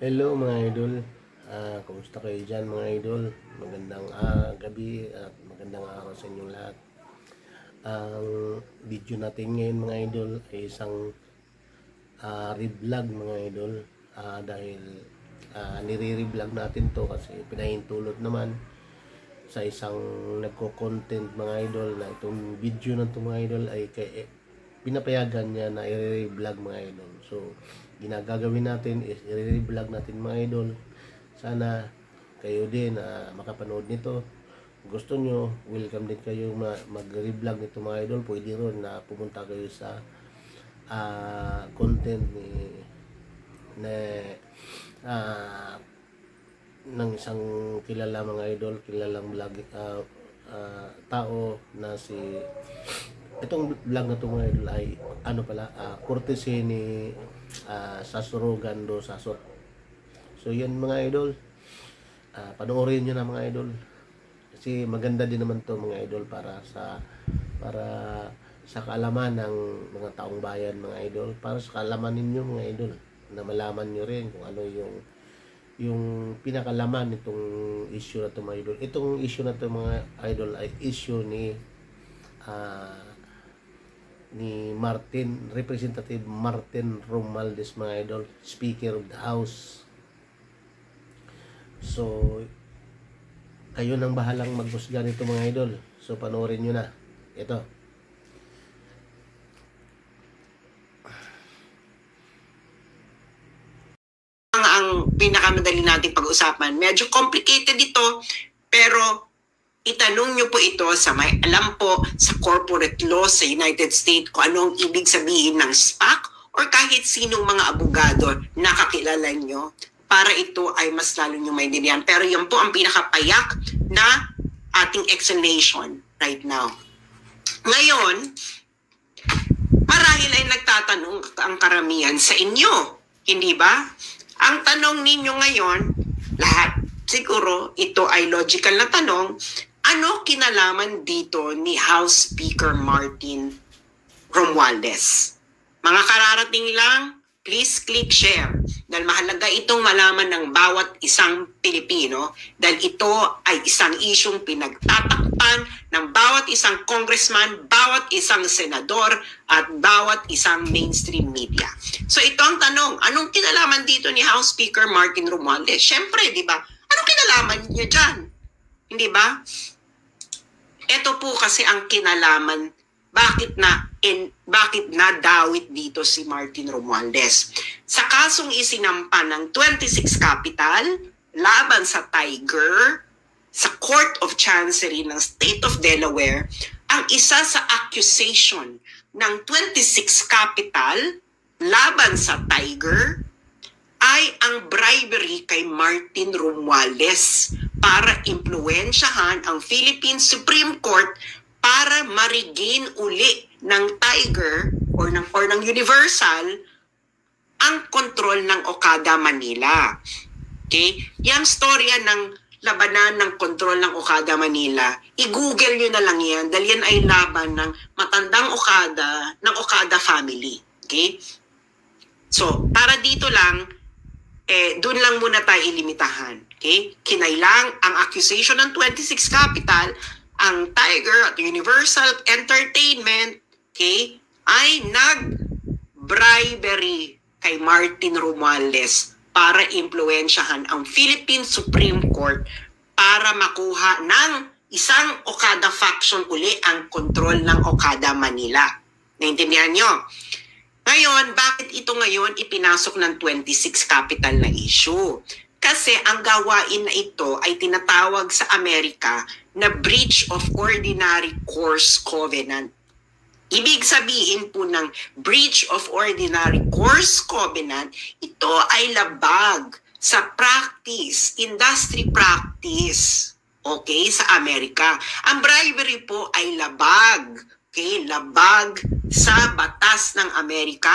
Hello mga idol, kumusta kayo dyan mga idol? Magandang gabi at magandang araw sa inyong lahat. Ang video natin ngayon mga idol ay isang revlog mga idol, dahil nire-revlog natin to kasi pinahintulot naman sa isang nagko-content mga idol na itong video na itong mga idol ay pinapayagan niya na i-revlog mga idol. So ginagagawin natin is i-revlog natin mga idol. Sana kayo din makapanood nito. Gusto nyo, welcome din kayo mag-revlog nito mga idol. Pwede ron na pumunta kayo sa content ng isang kilala mga idol, kilalang vlog tao na si itong vlog na ito mga idol ay courtesy ni Sasurogan do Sasot. So yan mga idol, panoorin nyo na mga idol kasi maganda din naman to mga idol para sa kaalaman ng mga taong bayan mga idol, para sa kaalaman ninyo mga idol, na malaman nyo rin kung ano yung pinakalaman nitong issue na to mga idol. Itong issue na to mga idol ay issue ni Representative Martin Romualdez mga idol, Speaker of the House. So kayo nang bahalang maghusga nito mga idol. So panoorin nyo na ito. Ang pinakamadali nating pag-usapan, medyo complicated ito, pero itanong nyo po ito sa may alam po sa corporate law sa United States kung anong ibig sabihin ng SPAC or kahit sinong mga abogado na kakilala nyo para ito ay mas lalo nyo maintindihan. Pero yun po ang pinakapayak na ating explanation right now. Ngayon, marahil ay nagtatanong ang karamihan sa inyo, hindi ba? Ang tanong ninyo ngayon, lahat siguro ito ay logical na tanong, ano kinalaman dito ni House Speaker Martin Romualdez? Mga kararating lang, please click share. Dahil mahalaga itong malaman ng bawat isang Pilipino dahil ito ay isang isyong pinagtatakpan ng bawat isang congressman, bawat isang senador, at bawat isang mainstream media. So ito ang tanong, anong kinalaman dito ni House Speaker Martin Romualdez? Siyempre, di ba? Anong kinalaman niya dyan? Hindi ba? Ito po kasi ang kinalaman, bakit nadawit dito si Martin Romualdez. Sa kasong isinampa ng 26 Capital laban sa Tiger sa Court of Chancery ng State of Delaware, ang isa sa accusation ng 26 Capital laban sa Tiger ay ang bribery kay Martin Romualdez para impluwensyahan ang Philippine Supreme Court para ma-regain uli ng Tiger or ng Universal ang kontrol ng Okada Manila. Okay? Yang storya ng labanan ng kontrol ng Okada Manila, i-google nyo na lang yan dahil yan ay laban ng matandang Okada, ng Okada family. Okay? So, para dito lang, doon lang muna tayo ilimitahan. Okay? Kinailang ang accusation ng 26 Capital, ang Tiger at Universal Entertainment, okay, ay nag-bribery kay Martin Romualdez para impluwensyahan ang Philippine Supreme Court para makuha ng isang Okada faction uli ang kontrol ng Okada Manila. Naintindihan nyo? Ngayon, bakit ito ngayon ipinasok ng 26 Capital na issue? Kasi ang gawain na ito ay tinatawag sa Amerika na breach of ordinary course covenant. Ibig sabihin po ng breach of ordinary course covenant, ito ay labag sa practice, industry practice, okay, sa Amerika. Ang bribery po ay labag, okay, labag sa batas ng Amerika.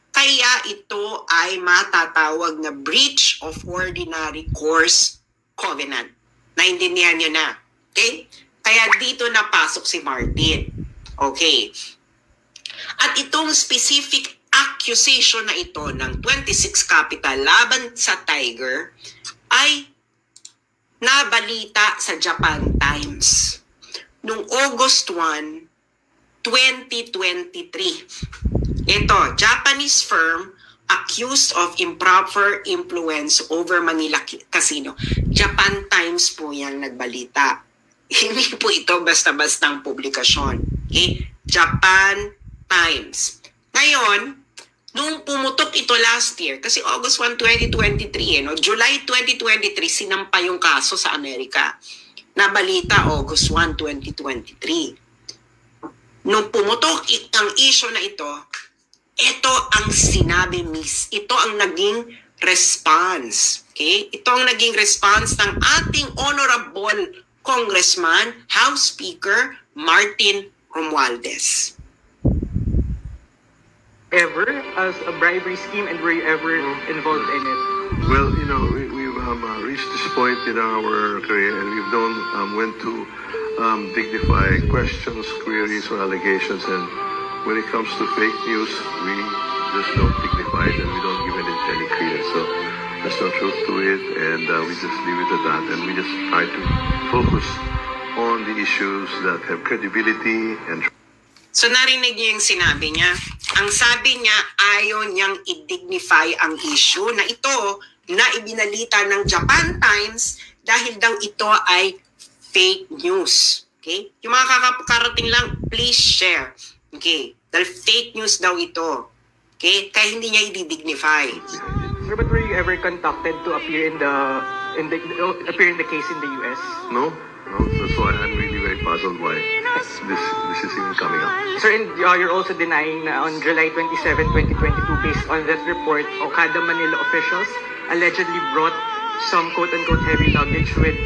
Kaya ito ay matatawag na breach of ordinary course covenant. Naintindihan nyo na. Okay? Kaya dito napasok si Martin. Okay. At itong specific accusation na ito ng 26 Capital laban sa Tiger ay nabalita sa Japan Times noong August 1, 2023. Ito, Japanese firm accused of improper influence over Manila Casino. Japan Times po yan nagbalita. Hindi po ito basta-bastang publikasyon. Okay? Japan Times. Ngayon, nung pumutok ito last year, kasi August 1, 2023, July 2023, sinampa yung kaso sa Amerika. Nabalita August 1, 2023. Nung pumutok ang issue na ito ang sinabi ito ang naging response. Okay? Ito ang naging response ng ating Honorable Congressman, House Speaker Martin Romualdez. Ever as a bribery scheme, and were you ever involved in it? Well, we've reached this point in our career, and we've went to dignify questions, queries, or allegations. And when it comes to fake news, we just don't dignify it, and we don't give any credence. So there's no truth to it, and we just leave it at that. And we just try to focus on the issues that have credibility and. So narinig niyo yung sinabi niya. Ang sabi niya, ayaw niyang i-dignify ang issue na ito na ibinalita ng Japan Times dahil daw ito ay fake news. Okay? Yung mga karating lang, please share. Okay? Dahil fake news daw ito. Okay? Kaya hindi niya i-dignify. Sir, but were you ever contacted to appear in the case in the US? No, that's why I'm really very puzzled why this is even coming up. Sir, and you're also denying na on July 27, 2022, based on that report, Okada Manila officials allegedly brought some quote-unquote heavy luggage with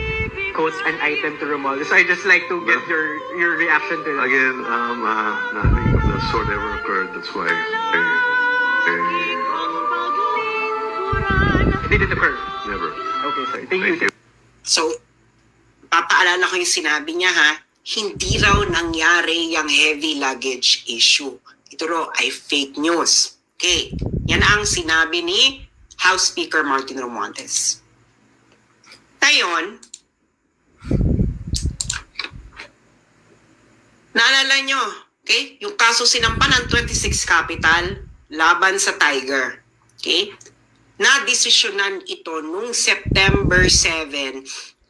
quote an item to Romualdez. So I just like to get your reaction to that. Again, nothing of that sort ever occurred. That's why It didn't occur. never. Okay, sir. Thank you. So, papaalala ko yung sinabi niya hindi raw nangyari yung heavy luggage issue. Ito raw ay fake news. Okay, yan ang sinabi ni House Speaker Martin Romualdez. Ngayon, naalala nyo, okay, yung kaso sinampa ng 26 Capital laban sa Tiger. Okay, na-desisyonan ito nung September 7,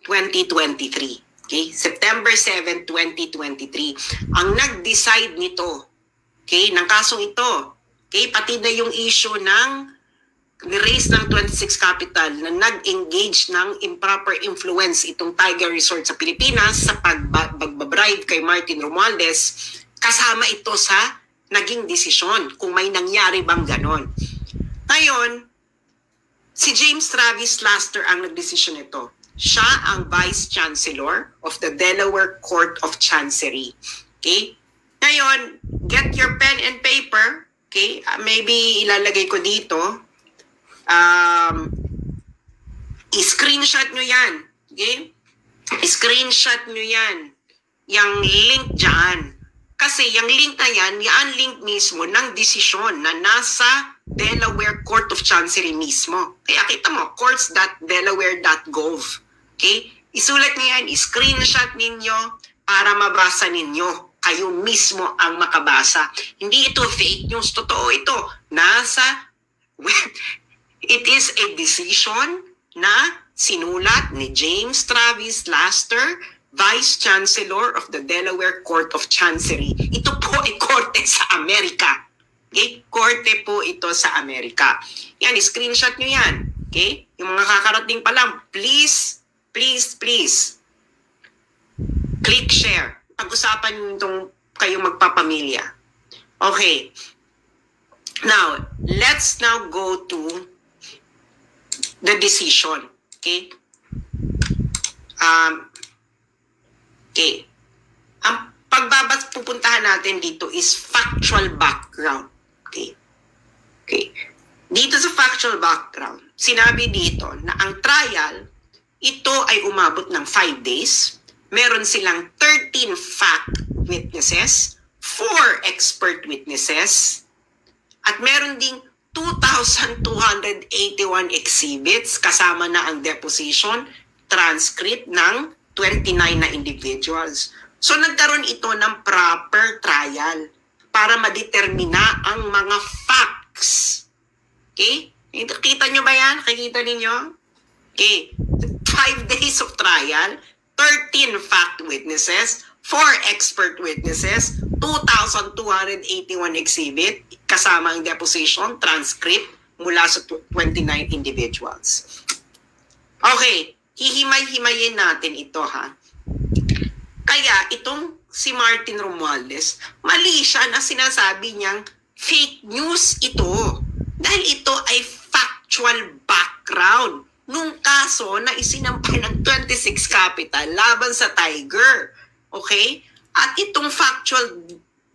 2023. Okay? September 7, 2023. Ang nag-decide nito, okay, ng kasong ito, okay, pati na yung issue ng ni-raise ng 26 Capital na nag-engage ng improper influence itong Tiger Resort sa Pilipinas sa pagbabribe kay Martin Romualdez, kasama ito sa naging desisyon kung may nangyari bang ganon. Ngayon, si James Travis Laster ang nagdesisyon nito. Siya ang Vice Chancellor of the Delaware Court of Chancery. Okay? Ngayon, get your pen and paper. Okay? Maybe ilalagay ko dito. I-screenshot nyo yan. Okay? I-screenshot nyo yan. Yung link dyan. Kasi yung link na yan, yan link mismo ng desisyon na nasa Delaware Court of Chancery mismo. Kaya kita mo, courts.delaware.gov. Okay? Isulat niyo yan, i-screenshot ninyo para mabasa ninyo. Kayo mismo ang makabasa. Hindi ito fake news, totoo ito. It is a decision na sinulat ni James Travis Laster, Vice Chancellor of the Delaware Court of Chancery. Ito po ay korte sa Amerika. Okay? Korte po ito sa Amerika. Yan, screenshot nyo yan. Okay? Yung mga kakarating pa lang, please, please, please, click share. Pag-usapan nyo itong kayong magpapamilya. Okay. Now, let's now go to the decision. Okay? Okay. Ang pupuntahan natin dito is factual background. Okay? Okay. Dito sa factual background, sinabi dito na ang trial, ito ay umabot ng 5 days. Meron silang 13 fact witnesses, 4 expert witnesses, At meron ding 2,281 exhibits kasama na ang deposition, transcript ng 29 na individuals. So nagkaroon ito ng proper trial para madetermina ang mga facts. Okay? Kita nyo ba yan? Nakikita ninyo? Okay. 5 days of trial, 13 fact witnesses, 4 expert witnesses, 2,281 exhibit, kasama ang deposition, transcript, mula sa 29 individuals. Okay, hihimay-himayin natin ito ha. Kaya itong si Martin Romualdez, mali siya na sinasabi niyang fake news ito. Dahil ito ay factual background nung kaso na isinampay ng 26 Capital laban sa Tiger. Okay? At itong factual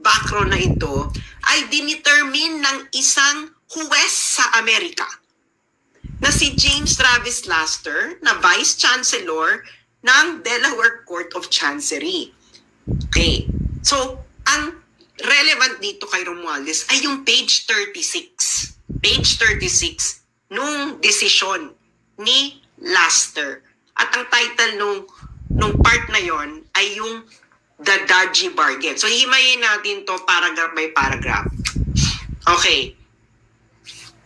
background na ito ay dinetermine ng isang huwes sa Amerika na si James Travis Laster na Vice Chancellor ng Delaware Court of Chancery. Okay. So, ang relevant dito kay Romualdez ay yung page 36. Page 36 nung desisyon ni Laster. At ang title nung part na yon ay yung The Dodgy Bargain. So, himayin natin to paragraph by paragraph. Okay.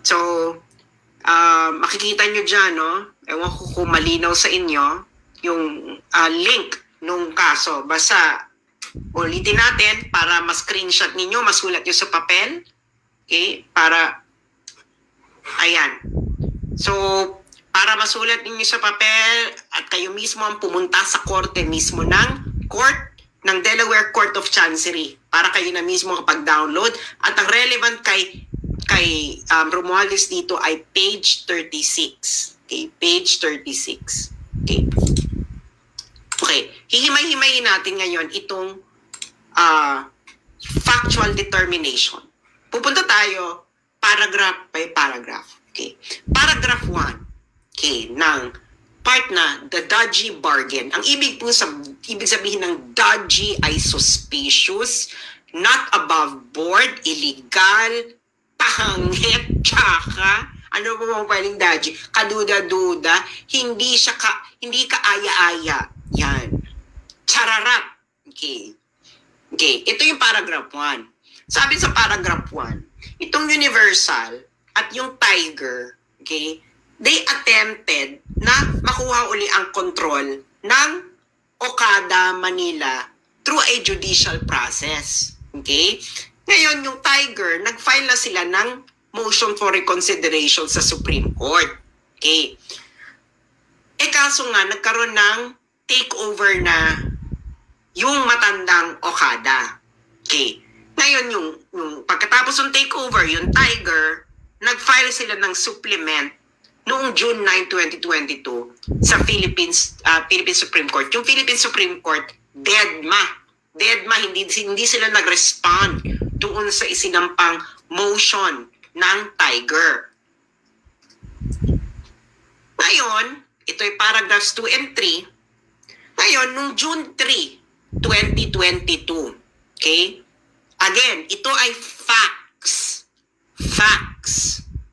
So, makikita nyo dyan, no? Ewan ko kung malinaw sa inyo yung link nung kaso. Basta, ulitin natin para ma-screenshot ninyo, masulat nyo sa papel. Okay? Para, ayan. So, para masulat ninyo sa papel at kayo mismo ang pumunta sa korte mismo ng ng Delaware Court of Chancery para kayo na mismo kapag-download. At ang relevant kay Romualdez dito ay page 36. Okay, page 36. Okay. Okay, hihimay-himayin natin ngayon itong factual determination. Pupunta tayo paragraph by paragraph. Okay. Paragraph 1. Okay, ng part na the dodgy bargain. Ang ibig sabihin ng dodgy ay suspicious, not above board, illegal, pangit, tsaka, ano ba mga pwedeng dodgy? Kaduda-duda, hindi kaaya-aya. Yan. Chararat. Okay. Okay, ito yung paragraph 1. Sabi sa paragraph 1, itong Universal at yung Tiger, okay, they attempted na makuha uli ang control ng Okada, Manila through a judicial process. Okay? Ngayon, yung Tiger, nag-file na sila ng motion for reconsideration sa Supreme Court. Okay? Kaso nga, nagkaroon ng takeover na yung matandang Okada. Okay? Ngayon, yung pagkatapos ng takeover, yung Tiger, nag-file sila ng supplement noong June 9, 2022 sa Philippine Supreme Court. Yung Philippine Supreme Court, deadma, hindi sila nag-respond doon sa isinampang motion ng Tiger. Ngayon, ito ay paragraphs 2 and 3. Ngayon, nung June 3, 2022, okay? Again, ito ay facts.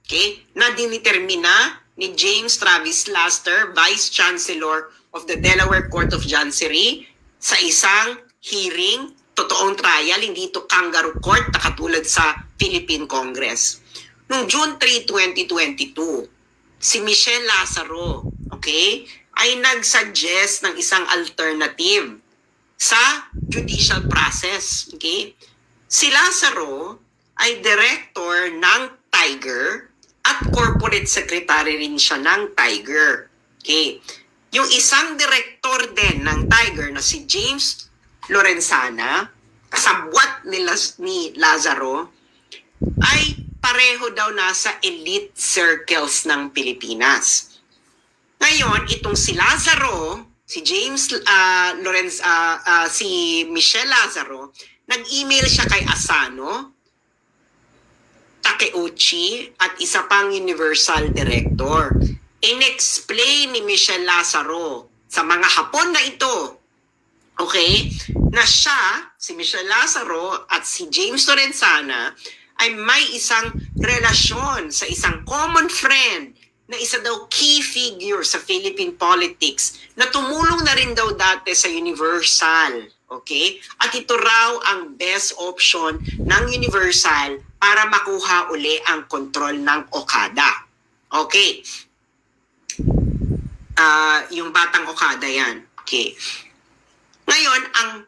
Okay, na dinitermina ni James Travis Laster, Vice Chancellor of the Delaware Court of Chancery, sa isang hearing, totoong trial, hindi ito kangaroo court na katulad sa Philippine Congress. Noong June 3, 2022, si Michelle Lazaro, okay, ay nag-suggest ng isang alternative sa judicial process. Okay? Si Lazaro ay director ng Tiger at corporate secretary rin siya ng Tiger. Okay. Yung isang director din ng Tiger na si James Lorenzana, kasabwat ni Lazaro, ay pareho daw nasa elite circles ng Pilipinas. Ngayon, itong si Lazaro, si si Michelle Lazaro, nag-email siya kay Asano, Takeuchi at isa pang Universal Director. In-explain ni Michelle Lazaro sa mga Hapon na ito, okay, na siya, si Michelle Lazaro at si James Lorenzana ay may isang relasyon sa isang common friend na isa daw key figure sa Philippine politics na tumulong na rin daw dati sa Universal. Okay? At ito raw ang best option ng Universal para makuha uli ang kontrol ng Okada. Okay. Yung batang Okada yan. Okay. Ngayon, ang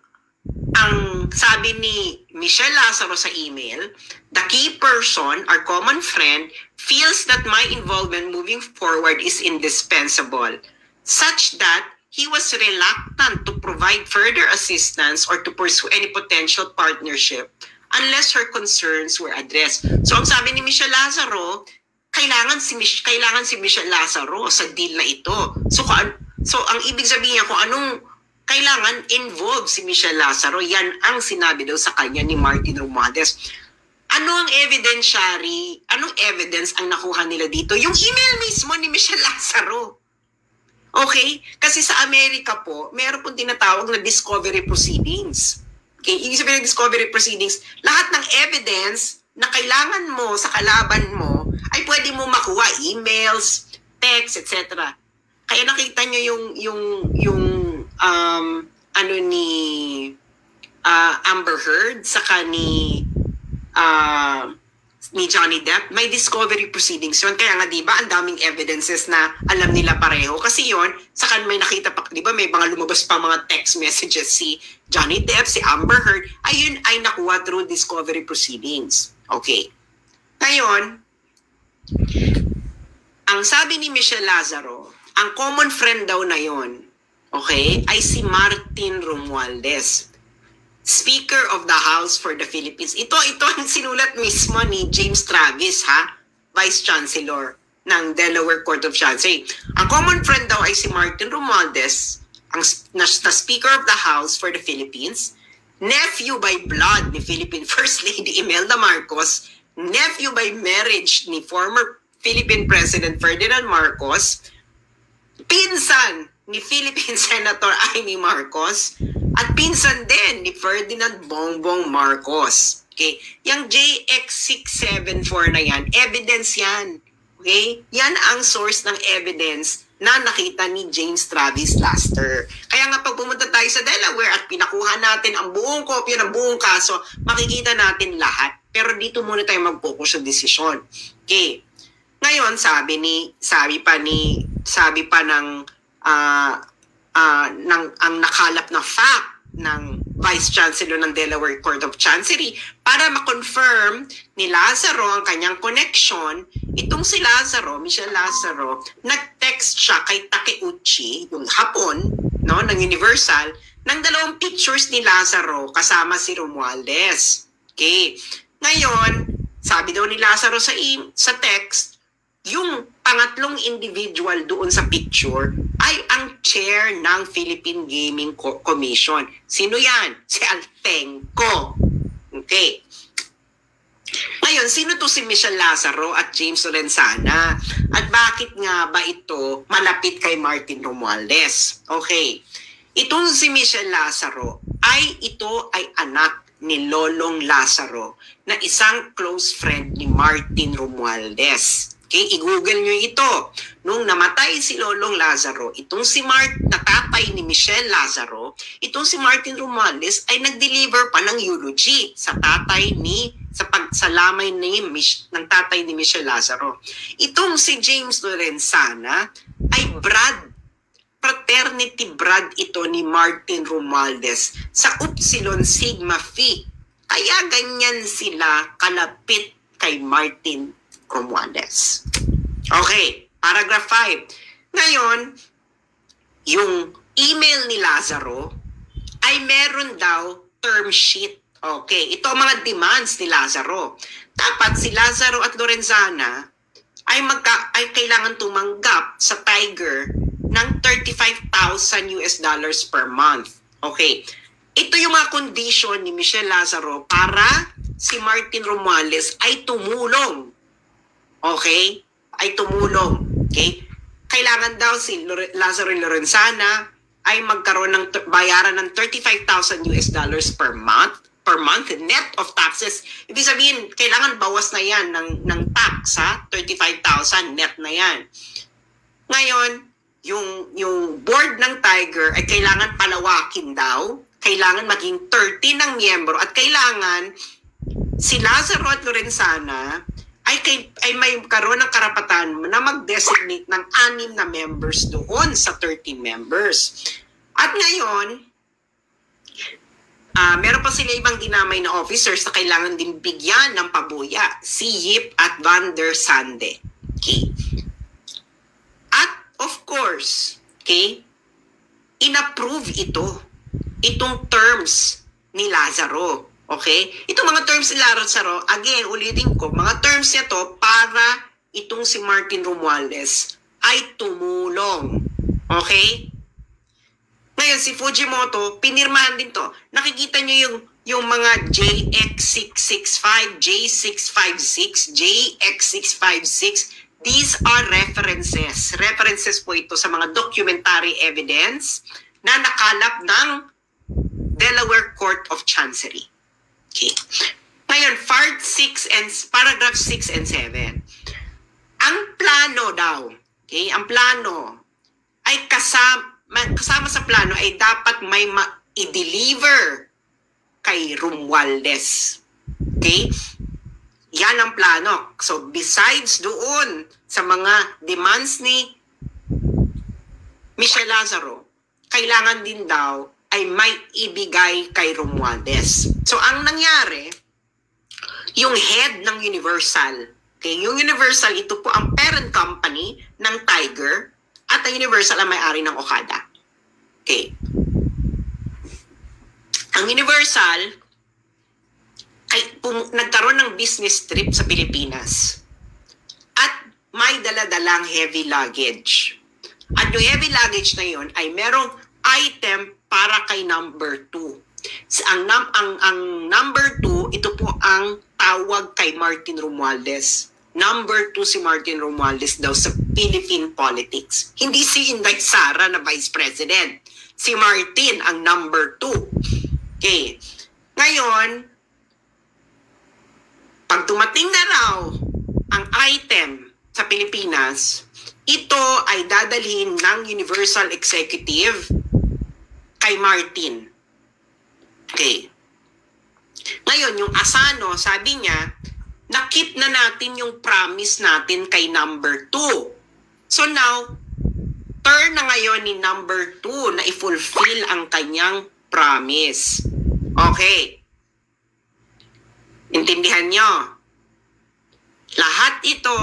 sabi ni Michelle Lazaro sa email, the key person, our common friend, feels that my involvement moving forward is indispensable, such that he was reluctant to provide further assistance or to pursue any potential partnership unless her concerns were addressed. So ang sabi ni Michelle Lazaro, kailangan si Michelle Lazaro sa deal na ito. So ang ibig sabihin niya kung anong kailangan involved si Michelle Lazaro, yan ang sinabi daw sa kanya ni Martin Romualdez. Ano ang anong evidence ang nakuha nila dito? Yung email mismo ni Michelle Lazaro. Okay? Kasi sa Amerika po, meron pong tinatawag na discovery proceedings. Okay? Yung sabihin ng discovery proceedings, lahat ng evidence na kailangan mo sa kalaban mo ay pwede mo makuha, emails, text, etc. Kaya nakita nyo yung ni Amber Heard saka ni Johnny Depp, may discovery proceedings yun. Kaya nga, di ba, ang daming evidences na alam nila pareho. Kasi yun, saka may nakita pa, di ba, may mga lumabas pa mga text messages si Johnny Depp, si Amber Heard, ayun ay nakuha through discovery proceedings. Okay. Ngayon, ang sabi ni Michelle Lazaro, ang common friend daw na yon, okay, ay si Martin Romualdez, Speaker of the House for the Philippines. Ito ang sinulat mismo ni James Travis, Vice Chancellor ng Delaware Court of Chancery. Ang common friend daw ay si Martin Romualdez, ang na Speaker of the House for the Philippines, nephew by blood ni Philippine First Lady Imelda Marcos, nephew by marriage ni former Philippine President Ferdinand Marcos, pinsan ni Philippine Senator Amy Marcos, at pinsan din ni Ferdinand Bongbong Marcos. Okay? Yang JX674 na yan, evidence yan. Okay? Yan ang source ng evidence na nakita ni James Travis Laster. Kaya nga pag pumunta tayo sa Delaware at pinakuha natin ang buong kopya ng buong kaso, makikita natin lahat. Pero dito muna tayo mag-focus sa desisyon. Okay? Ngayon, sabi pa ng ang nakalap na fact ng Vice Chancellor ng Delaware Court of Chancery para ma-confirm ni Lazaro ang kanyang connection. Itong si Lazaro, Michelle Lazaro, nag-text siya kay Takeuchi, yung Hapon, no, ng Universal, ng 2 pictures ni Lazaro kasama si Romualdez. Okay. Ngayon, sabi daw ni Lazaro sa text, yung pangatlong individual doon sa picture ay ang chair ng Philippine Gaming Commission. Sino yan? Si Altenco. Okay. Ngayon, sino to si Michelle Lazaro at James Lorenzana? At bakit nga ba ito malapit kay Martin Romualdez? Okay. Itong si Michelle Lazaro ito ay anak ni Lolong Lazaro na isang close friend ni Martin Romualdez. Okay, i-google nyo ito. Nung namatay si Lolong Lazaro, itong si tatay ni Michelle Lazaro, itong si Martin Romualdez ay nag-deliver pa ng eulogy sa pagsalamay ng tatay ni Michelle Lazaro. Itong si James Lorenzana ay fraternity brad ito ni Martin Romualdez sa Upsilon Sigma Phi. Kaya ganyan sila kalapit kay Martin Romualdez. Okay, paragraph 5. Ngayon, yung email ni Lazaro ay meron daw term sheet. Okay, ito ang mga demands ni Lazaro. Dapat si Lazaro at Lorenzana ay kailangan tumanggap sa Tiger ng $35,000 per month. Okay, ito yung mga condition ni Michelle Lazaro para si Martin Romualdez ay tumulong. Okay? Ay tumulong. Okay? Kailangan daw si Lazaro Lorenzana ay magkaroon ng bayaran ng $35,000 per month per month net of taxes. Ibig sabihin, kailangan bawas na yan ng tax, ha? 35,000 net na yan. Ngayon, yung board ng Tiger ay kailangan palawakin daw, kailangan maging 30 ng miyembro, at kailangan si Lazaro at Lorenzana ay may karoon ng karapatan na mag-designate ng 6 na members doon sa 13 members. At ngayon, meron pa sila ibang dinamay na officers na kailangan din bigyan ng pabuya, si Yip at Van der Sande. Okay. At of course, okay, inapprove itong terms ni Lazaro. Okay? Itong mga terms ni Lazaro, again, ulitin ko, mga terms niya to para itong si Martin Romualdez ay tumulong. Okay? Ngayon, si Fujimoto, pinirmahan din to. Nakikita nyo yung mga JX665, J656, JX656. These are references. References po ito sa mga documentary evidence na nakalap ng Delaware Court of Chancery. Okay. Ngayon, paragraph 6 and 7. Ang plano daw, okay, ang plano ay kasama sa plano ay dapat may i-deliver kay Romualdez. Okay? Yan ang plano. So, besides doon sa mga demands ni Michelle Lazaro, kailangan din daw ay may ibigay kay Romualdez. So, ang nangyari, yung head ng Universal, okay, yung Universal, ito po ang parent company ng Tiger, at ang Universal ang may-ari ng Okada. Okay. Ang Universal ay nagkaroon ng business trip sa Pilipinas at may daladalang heavy luggage. At yung heavy luggage na yun ay merong item para kay number 2. Ang number 2, ito po ang tawag kay Martin Romualdez. Number 2 si Martin Romualdez daw sa Philippine politics. Hindi si Inday Sara na Vice President. Si Martin ang number 2. Okay. Ngayon, pag dumating na raw ang item sa Pilipinas, ito ay dadalhin ng Universal Executive kay Martin. Okay. Ngayon, yung Asano, sabi niya, nakip na natin yung promise natin kay number 2. So now, turn na ngayon ni number 2 na i-fulfill ang kanyang promise. Okay. Intindihan nyo? Lahat ito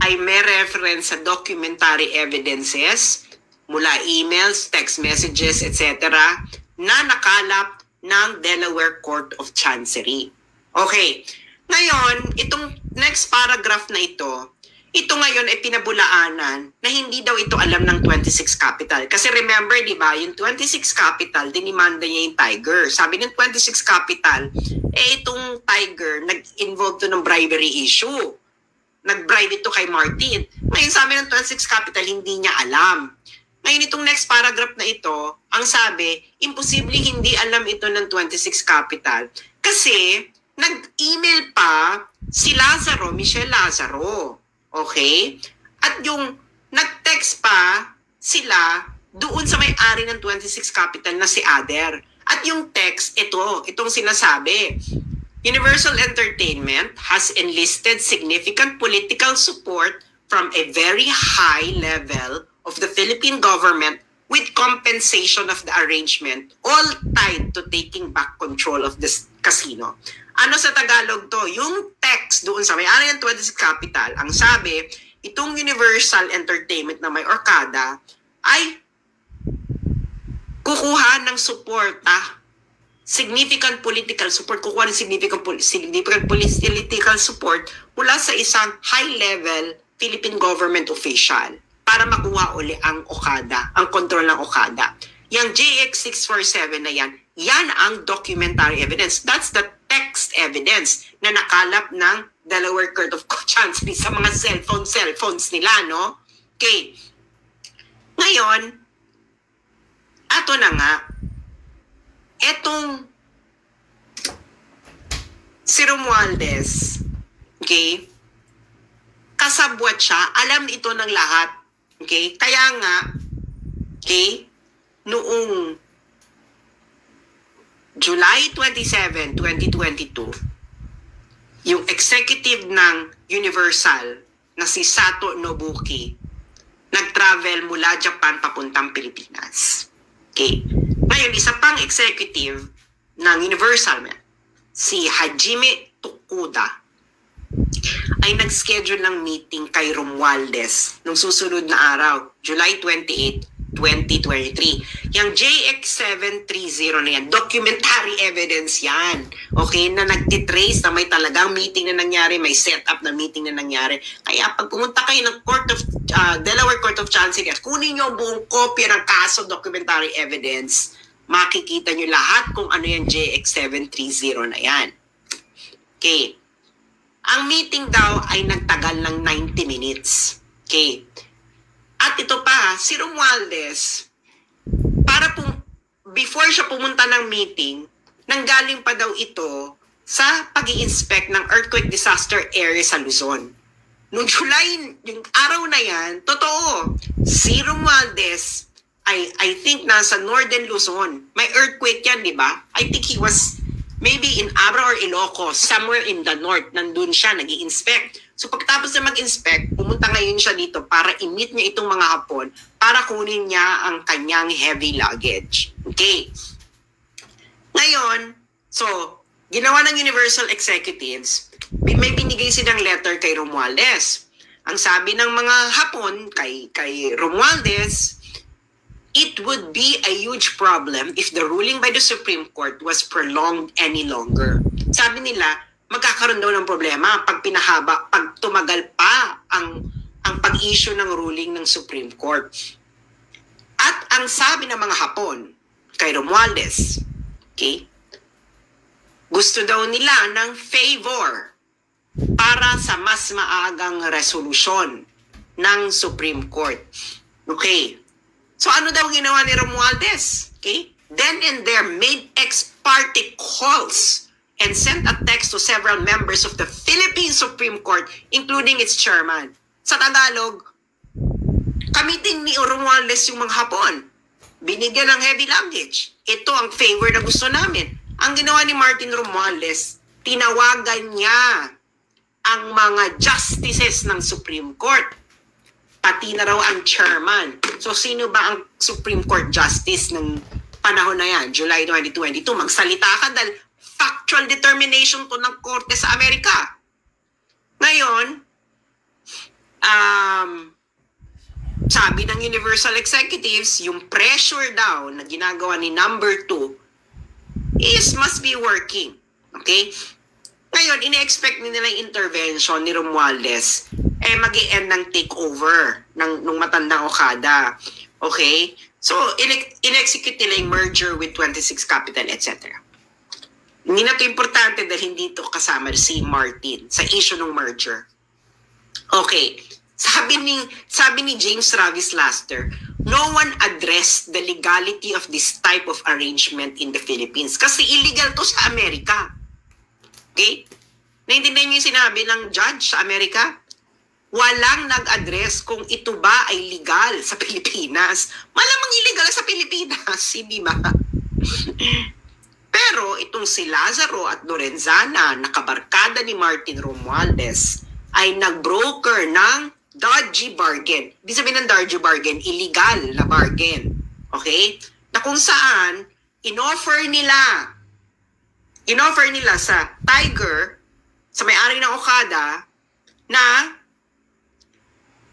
ay may reference sa documentary evidences mula emails, text messages, etc. na nakalap ng Delaware Court of Chancery. Okay. Ngayon, itong next paragraph na ito ngayon ay pinabulaanan na hindi daw ito alam ng 26 Capital. Kasi remember, di ba, yung 26 Capital, dinimanda niya yung Tiger. Sabi ng 26 Capital, itong Tiger, nag-involve to ng bribery issue. Nag-bribe ito kay Martin. Ngayon, sabi ng 26 Capital, hindi niya alam. Ngayon, itong next paragraph na ito, ang sabi, imposible hindi alam ito ng 26 Capital. Kasi, nag-email pa si Lazaro, Michelle Lazaro. Okay? At yung nag-text pa sila doon sa may-ari ng 26 Capital na si Ader. At yung text, itong sinasabi, Universal Entertainment has enlisted significant political support from a very high level of the Philippine government with compensation of the arrangement, all tied to taking back control of this casino. Ano sa Tagalog to? Yung text doon sa may-ari ng 26 Capital, ang sabi, itong Universal Entertainment na may Okada ay kukuha ng support, significant political support, kukuha ng significant political support mula sa isang high-level Philippine government official para makuha uli ang Okada, ang kontrol ng Okada. Yung JX647 na yan ang documentary evidence. That's the text evidence na nakalap ng Delaware Court of Chancery sa mga cellphones nila, no? Okay. Ngayon, ato na nga, etong si Romualdez, okay, kasabwat siya, alam ito ng lahat. Okay? Kaya nga, okay, noong July 27, 2022, yung executive ng Universal na si Sato Nobuki nag-travel mula Japan papuntang Pilipinas. Okay. Ngayon, isa pang executive ng Universal, si Hajime Tokuda, ay nag-schedule ng meeting kay Romualdez nung susunod na araw, July 28, 2023. Yung JX730 na yan, documentary evidence yan. Okay? Na nagtitrace na may talagang meeting na nangyari, may setup na meeting na nangyari. Kaya pag pumunta kayo ng Delaware Court of Chancery, kunin nyo ang buong kopya ng kaso documentary evidence, makikita nyo lahat kung ano yung JX730 na yan. Okay. Ang meeting daw ay nagtagal ng 90 minutes. Okay. At ito pa, si Romualdez, before siya pumunta ng meeting, nanggaling pa daw ito sa pag-i-inspect ng earthquake disaster area sa Luzon. Noong July, yung araw na yan, totoo, si Romualdez ay, I think, nasa Northern Luzon. May earthquake yan, di ba? I think he was maybe in Abra or Ilocos, somewhere in the north, nandun siya, nag-i-inspect. So pagkatapos na mag-inspect, pumunta ngayon siya dito para i-meet niya itong mga Hapon para kunin niya ang kanyang heavy luggage. Okay. Ngayon, so, ginawa ng Universal Executives, may binigay silang letter kay Romualdez. Ang sabi ng mga Hapon kay Romualdez, it would be a huge problem if the ruling by the Supreme Court was prolonged any longer. Sabi nila, magkakaroon daw ng problema pag pinahaba, pag tumagal pa ang pag-issue ng ruling ng Supreme Court. At ang sabi ng mga Hapon kay Romualdez, okay, gusto daw nila ng favor para sa mas maagang resolusyon ng Supreme Court. Okay. So ano daw ginawa ni Romualdez? Okay? Then and there made ex parte calls and sent a text to several members of the Philippine Supreme Court, including its chairman. Sa Tagalog, kamiting ni Romualdez yung mga Hapon. Binigyan ng heavy luggage. Ito ang favor na gusto namin. Ang ginawa ni Martin Romualdez, tinawagan niya ang mga justices ng Supreme Court. Pati na raw ang chairman. So, sino ba ang Supreme Court Justice ng panahon na yan, July 2022? Magsalita ka dahil factual determination to ng korte sa Amerika. Ngayon, sabi ng Universal Executives, yung pressure daw na ginagawa ni number 2 must be working. Okay? Ngayon, ine-expect nila yung intervention ni Romualdez mag-i-end ng takeover nung matandang Okada. Okay? So, in-execute nila yung merger with 26 Capital, etc. Hindi na ito importante dahil hindi ito kasama si Martin sa issue ng merger. Okay. Sabi ni James Travis Laster, no one addressed the legality of this type of arrangement in the Philippines kasi illegal to sa Amerika. Okay? Naintindihan niyo yung sinabi ng judge sa Amerika? Walang nag-address kung ito ba ay legal sa Pilipinas. Malamang illegal sa Pilipinas, hindi ba? Pero itong si Lazaro at Lorenzana, nakabarkada ni Martin Romualdez, ay nag-broker ng dodgy bargain. Ibig sabihin ng dodgy bargain, illegal na bargain. Okay? Na kung saan, in-offer nila sa Tiger, sa may-ari ng Okada, na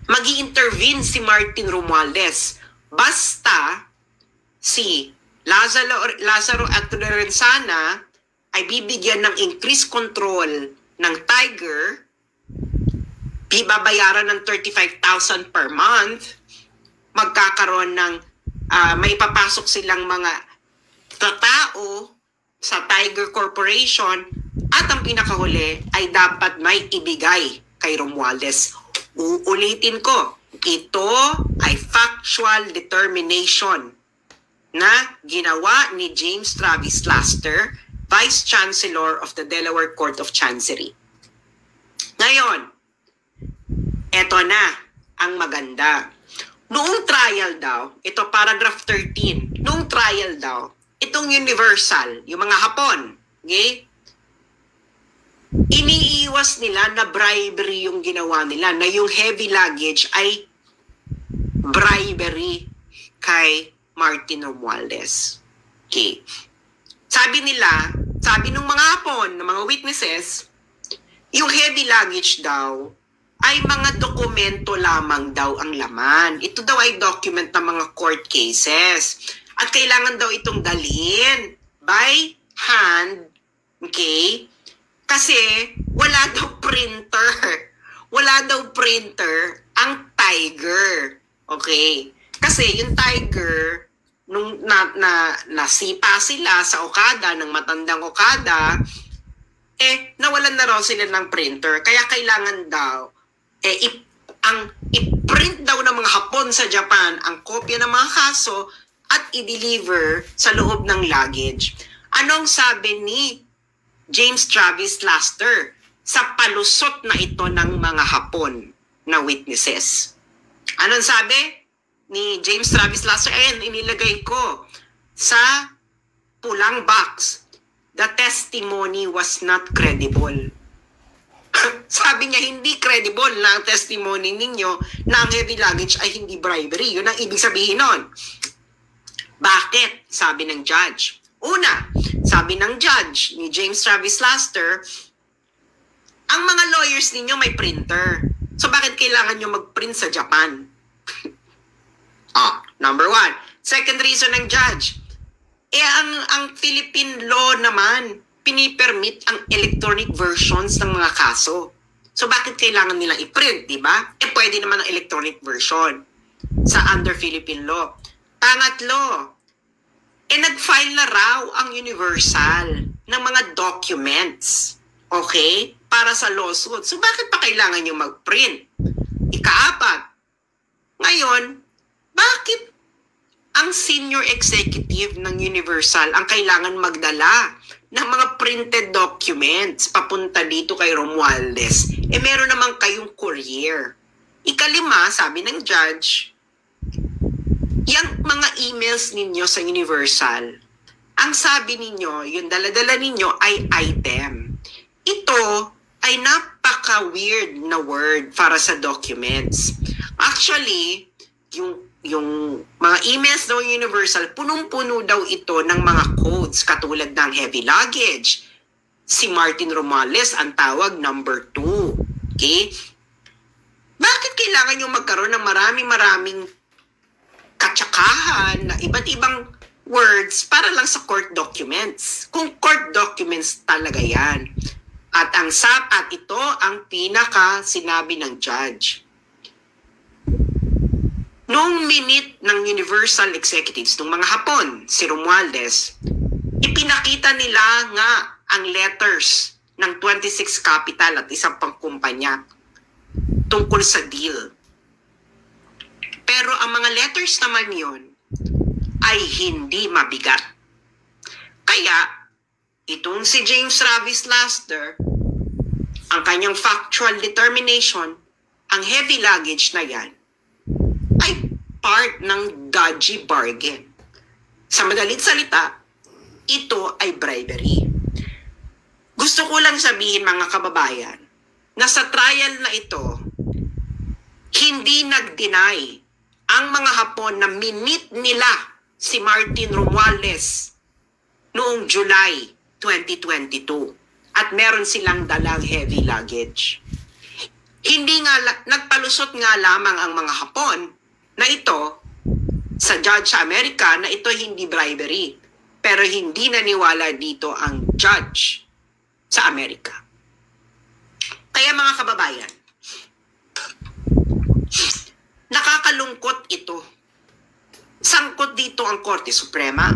mag-i-intervene si Martin Romualdez. Basta si Lazaro at Lorenzana ay bibigyan ng increased control ng Tiger, bibabayaran ng 35,000 per month, magkakaroon ng may papasok silang mga tao sa Tiger Corporation at ang pinakahuli ay dapat may ibigay kay Romualdez. Uulitin ko, ito ay factual determination na ginawa ni James Travis Laster Vice Chancellor of the Delaware Court of Chancery. Ngayon, eto na ang maganda. Noong trial daw, ito paragraph 13, noong trial daw, itong Universal, yung mga Hapon, okay? Iniiwas nila na bribery yung ginawa nila, na yung heavy luggage ay bribery kay Martin Romualdez. Okay. Sabi nila, sabi ng mga Hapon, ng mga witnesses, yung heavy luggage daw ay mga dokumento lamang daw ang laman. Ito daw ay document ng mga court cases. At kailangan daw itong dalhin by hand, okay? Kasi wala daw printer. Wala daw printer ang Tiger. Okay? Kasi yung Tiger, nung nasipa sila sa Okada, ng matandang Okada, nawalan na raw sila ng printer. Kaya kailangan daw, i-print daw ng mga Hapon sa Japan ang kopya ng mga kaso at i-deliver sa loob ng luggage. Anong sabi ni James Travis Laster sa palusot na ito ng mga Hapon na witnesses? Anong sabi ni James Travis Laster? Ayan, inilagay ko sa pulang box. The testimony was not credible. Sabi niya, hindi credible na ang testimony ninyo na ang heavy luggage ay hindi bribery. Yun ang ibig sabihin nun. Bakit? Sabi ng judge. Una, sabi ng judge ni James Travis Laster, ang mga lawyers ninyo may printer. So bakit kailangan nyo mag-print sa Japan? Number one. Second reason ng judge, ang Philippine law naman, pinipermit ang electronic versions ng mga kaso. So bakit kailangan nilang i-print, di ba? Pwede naman ang electronic version sa under Philippine law. Pangatlo, nag-file na raw ang Universal ng mga documents, okay, para sa lawsuit. So bakit pa kailangan nyo mag-print? Ikaapat, ngayon, bakit ang senior executive ng Universal ang kailangan magdala ng mga printed documents papunta dito kay Romualdez? Meron naman kayong courier. Ikalima, sabi ng judge, yung mga emails ninyo sa Universal, ang sabi ninyo, yung daladala ninyo ay item. Ito ay napaka-weird na word para sa documents. Actually, yung mga emails daw Universal, punong-puno daw ito ng mga codes katulad ng heavy luggage. Si Martin Romualdez ang tawag number 2. Okay? Bakit kailangan yung magkaroon ng maraming katsakahan na iba't ibang words para lang sa court documents? Kung court documents talaga yan. At ito ang pinaka sinabi ng judge. Noong minute ng Universal Executives, ng mga Hapon, si Romualdez, ipinakita nila nga ang letters ng 26 Capital at isang pang kumpanya tungkol sa deal. Pero ang mga letters naman yon ay hindi mabigat. Kaya, itong si James Travis Laster, ang kanyang factual determination, ang heavy luggage na yan, ay part ng dodgy bargain. Sa madaling salita, ito ay bribery. Gusto ko lang sabihin mga kababayan, na sa trial na ito, hindi nag-deny ang mga Hapon na minit nila si Martin Romualdez noong July 2022 at meron silang dalang heavy luggage. Hindi nga, nagpalusot nga lamang ang mga Hapon na ito sa judge sa Amerika na ito hindi bribery. Pero hindi naniwala dito ang judge sa Amerika. Kaya mga kababayan, nakakalungkot ito. Sangkot dito ang Korte Suprema,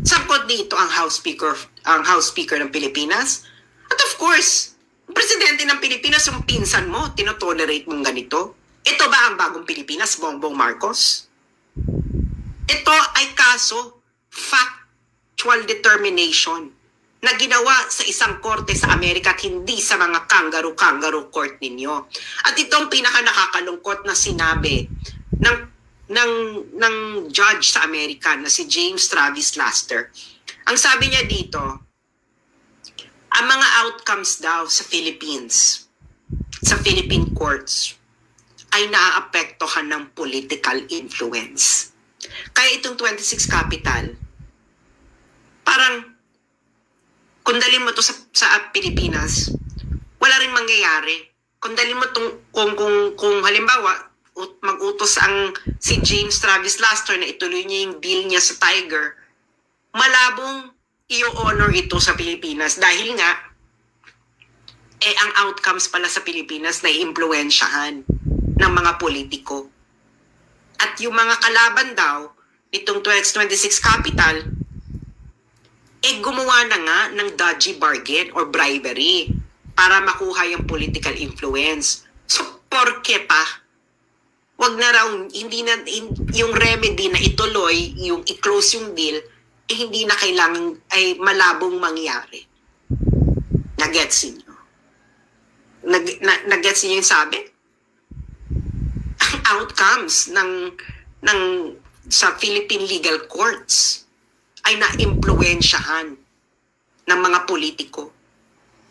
sangkot dito ang House Speaker ng Pilipinas, at of course, ang Presidente ng Pilipinas, yung pinsan mo, tinotolerate mong ganito. Ito ba ang bagong Pilipinas, Bongbong Marcos? Ito ay kaso, factual determination na ginawa sa isang korte sa Amerika at hindi sa mga kangaroo court ninyo. At itong pinaka nakakalungkot na sinabi ng judge sa Amerika na si James Travis Laster. Ang sabi niya dito, ang mga outcomes daw sa Philippines, sa Philippine courts, ay naaapektuhan ng political influence. Kaya itong 26 Capital, parang kung dalhin mo to sa Pilipinas, wala rin mangyayari. Kung dalhin mo kung halimbawa mag-utos si James Travis Laster na ituloy niya yung deal niya sa Tiger, malabong i-honor ito sa Pilipinas dahil nga ang outcomes pala sa Pilipinas na i-impluwensyahan ng mga politiko. At yung mga kalaban daw itong 26 Capital gumawa na nga ng dodgy bargain or bribery para makuha yung political influence. So, porke pa? Wag na raw, yung remedy na ituloy, yung i-close yung deal, hindi na kailangan, ay malabong mangyari. Nag-gets niyo? Nag-gets niyo yung sabi? Ang outcomes sa Philippine legal courts ay na-impluwensyahan ng mga politiko.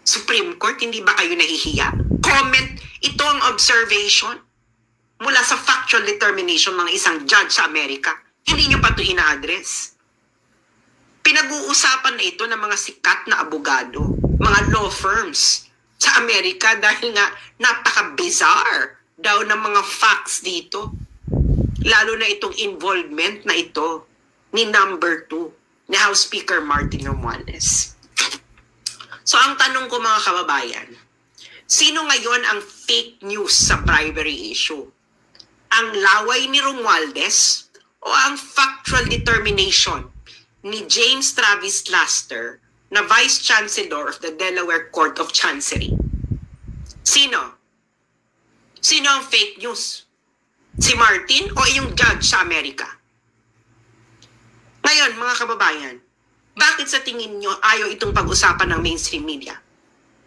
Supreme Court, hindi ba kayo nahihiya? Comment, ito ang observation mula sa factual determination ng isang judge sa Amerika. Hindi nyo pa ito ina-address. Pinag-uusapan na ito ng mga sikat na abogado, mga law firms sa Amerika dahil nga napaka-bizarre daw ng mga facts dito. Lalo na itong involvement na ito ni number 2 ni House Speaker Martin Romualdez. So ang tanong ko mga kababayan, sino ngayon ang fake news sa bribery issue? Ang laway ni Romualdez o ang factual determination ni James Travis Laster na Vice Chancellor of the Delaware Court of Chancery? Sino? Sino ang fake news? Si Martin o yung judge sa Amerika? Ngayon, mga kababayan, bakit sa tingin nyo ayaw itong pag-usapan ng mainstream media?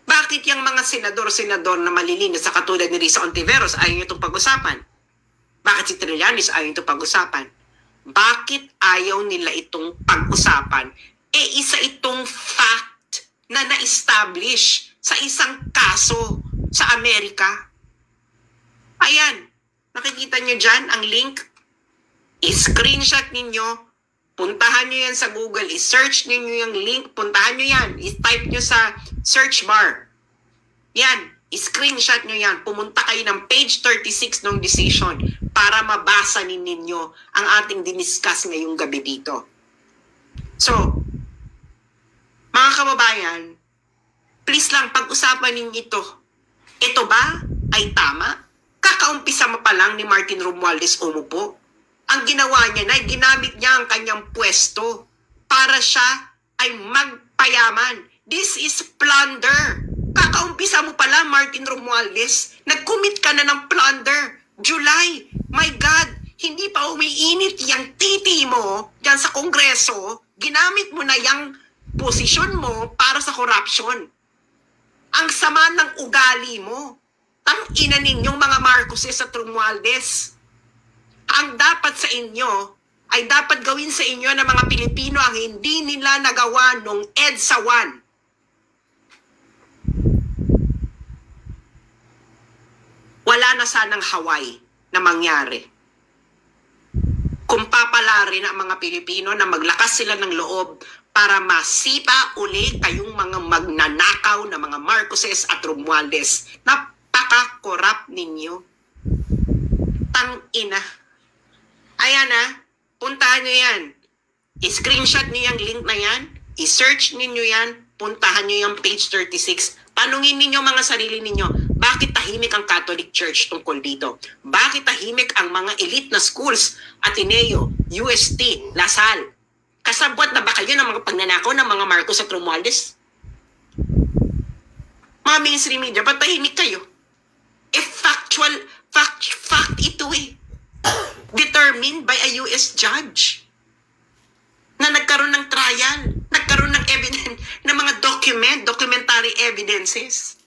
Bakit yung mga senador na malilinis sa katulad ni Risa Ontiveros ayaw nyo itong pag-usapan? Bakit si Trillanes ayaw itong pag-usapan? Bakit ayaw nila itong pag-usapan? Isa itong fact na na-establish sa isang kaso sa Amerika. Ayan, nakikita nyo dyan ang link. I-screenshot ninyo. Puntahan nyo yan sa Google, i-search nyo yung link, puntahan nyo yan, i-type nyo sa search bar. Yan, i-screenshot nyo yan, pumunta kayo ng page 36 ng decision para mabasa ninyo ang ating diniscuss ngayong gabi dito. So, mga kababayan, please lang pag-usapan ninyo ito. Ito ba ay tama? Kakaumpisa mo pa lang ni Martin Romualdez umupo. Ang ginawa niya na ginamit niya ang kanyang pwesto para siya ay magpayaman. This is plunder. Kakaumpisa mo pala, Martin Romualdez. Nag-commit ka na ng plunder. July. My God, hindi pa umiinit yung titi mo dyan sa Kongreso. Ginamit mo na yung posisyon mo para sa corruption. Ang sama ng ugali mo. Tang-ina ninyong mga Marcoses at Romualdez. Ang dapat sa inyo ay dapat gawin sa inyo ng mga Pilipino ang hindi nila nagawa nung EDSA 1. Wala na sanang Hawaii na mangyari. Kung papalarin ang mga Pilipino na maglakas sila ng loob para masipa uli kayong mga magnanakaw na mga Marcoses at Romualdez. Napaka-corrupt ninyo. Tang-ina. Ayan puntahan nyo yan. I-screenshot nyo yung link na yan. I-search ninyo yan. Puntahan nyo yung page 36. Tanungin ninyo mga sarili ninyo, bakit tahimik ang Catholic Church tungkol dito? Bakit tahimik ang mga elite na schools, Ateneo, UST, Lasal? Kasabwat na ba kayo ng mga pagnanakaw ng mga Marcos at Romualdez? Mga mainstream media, ba't tahimik kayo? Fact ito determined by a US judge na nagkaroon ng trial, nagkaroon ng evidence, ng mga documentary evidences.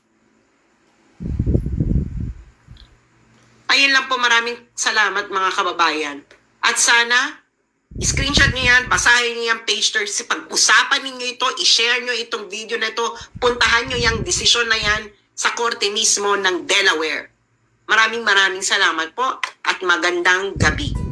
Ayun lang po, maraming salamat mga kababayan. At sana, screenshot niyo yan, basahin niyo yung page 30, pag-usapan niyo ito, i-share niyo itong video na ito, puntahan niyo yung desisyon na yan sa korte mismo ng Delaware. Maraming salamat po at magandang gabi.